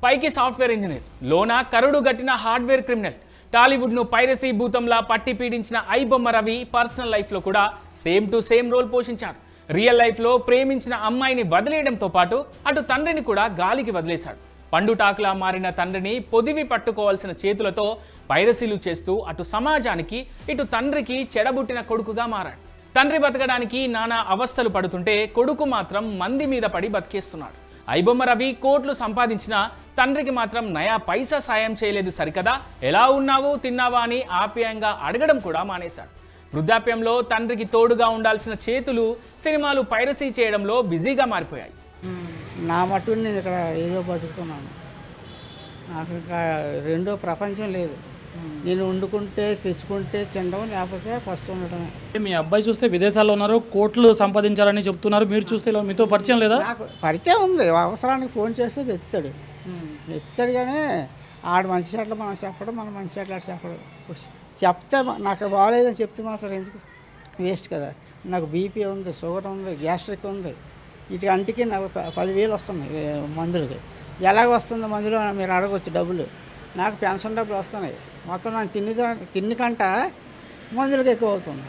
పైకి software engineer, లోన కరుడు గట్టిన హార్డ్వేర్ క్రిమినల్. టాలీవుడ్ను పైరసీ భూతంలా పట్టి పీడించిన ఐబొమ్మ రవి పర్సనల్ లైఫ్లో కూడా సేమ్ టు సేమ్ రోల్ పోషించాడు. రియల్ లైఫ్లో ప్రేమించిన అమ్మాయిని వదిలేయడంతో పాటు అటు తండ్రిని కూడా గాలికి వదిలేశాడు. పండుటాకులా మారిన తండ్రిని పొదివి పట్టుకోవాల్సిన చేతులతో పైరసీలు చేస్తూ అటు సమాజానికి ఇటు తండ్రికి చెడబుట్టిన కొడుకుగా మారాడు. తండ్రి బతకడానికి నానా అవస్థలు పడుతుంటే కొడుకు మాత్రం మంది మీద పడి బతికేస్తున్నాడు. ఐబొమ్మ రవి కోట్లు సంపాదించినా తండ్రికి మాత్రం నయా పైసా సాయం చేయలేదు సరికదా, ఎలా ఉన్నావు తిన్నావా అని ఆప్యాయంగా అడగడం కూడా మానేశాడు. వృద్ధాప్యంలో తండ్రికి తోడుగా ఉండాల్సిన చేతులు సినిమాలు పైరసీ చేయడంలో బిజీగా మారిపోయాయి. నా మట్టుకు నేను ఇక్కడ ఏదో బతుకుతున్నాను. నాకు ఇంకా రెండో ప్రపంచం లేదు. నేను వండుకుంటే తెచ్చుకుంటే తినడం, లేకపోతే పస్తు ఉండటమే. మీ అబ్బాయి చూస్తే విదేశాల్లో ఉన్నారు, కోట్లు సంపాదించాలని చెప్తున్నారు. మీరు చూస్తే ఇలా మీతో పరిచయం లేదా? నాకు పరిచయం ఉంది. అవసరానికి ఫోన్ చేస్తే ఎత్తాడు కానీ ఆడు మంచి చెట్లు మనం చెప్పడం, మనం మంచి చెట్లు చెప్పడం. చెప్తే నాకు బాగాలేదని చెప్తే మాత్రం ఎందుకు వేస్ట్ కదా. నాకు బీపీ ఉంది, షుగర్ ఉంది, గ్యాస్ట్రిక్ ఉంది. వీటికి అంటికి నాకు 10,000 వస్తున్నాయి మందులకి. ఎలాగ వస్తుందో మందులు మీరు అడగవచ్చు డబ్బులు. నాకు పెన్షన్ డబ్బులు వస్తున్నాయి. మొత్తం నాకు తిండి కంట మందులకు ఎక్కువ అవుతుంది.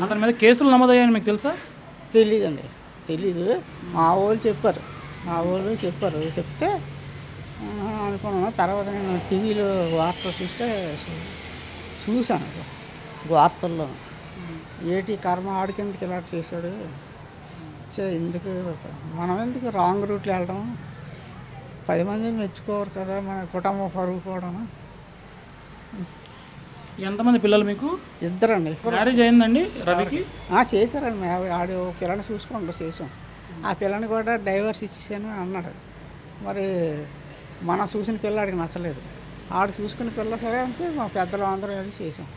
అతని మీద కేసులు నమోదయ్యాయని మీకు తెలుసా? తెలీదు. మా వాళ్ళు చెప్పారు. చెప్తే అనుకున్నాను. తర్వాత నేను టీవీలో వార్తలు చూశాను. వార్తల్లో ఏటి కర్మ ఆడికెందుకు ఇలా చేశాడు, ఎందుకు మనం ఎందుకు రాంగ్ రూట్లో వెళ్ళడం, 10 మంది మెచ్చుకోరు కదా, మన కుటుంబం పరుగు పోవడం. ఎంతమంది పిల్లలు మీకు? 2 అండి. మ్యారేజ్ అయిందండి రవికి? చేశారండి. ఆడు పిల్లని చూసుకుంటూ చేసాం. ఆ పిల్లని కూడా డైవర్స్ ఇచ్చేసాను అన్నాడు. మరి మనం చూసిన పిల్ల ఆడికి నచ్చలేదు. ఆడు చూసుకున్న పిల్ల సరే అని మా పెద్దలు అందరం చేసాం.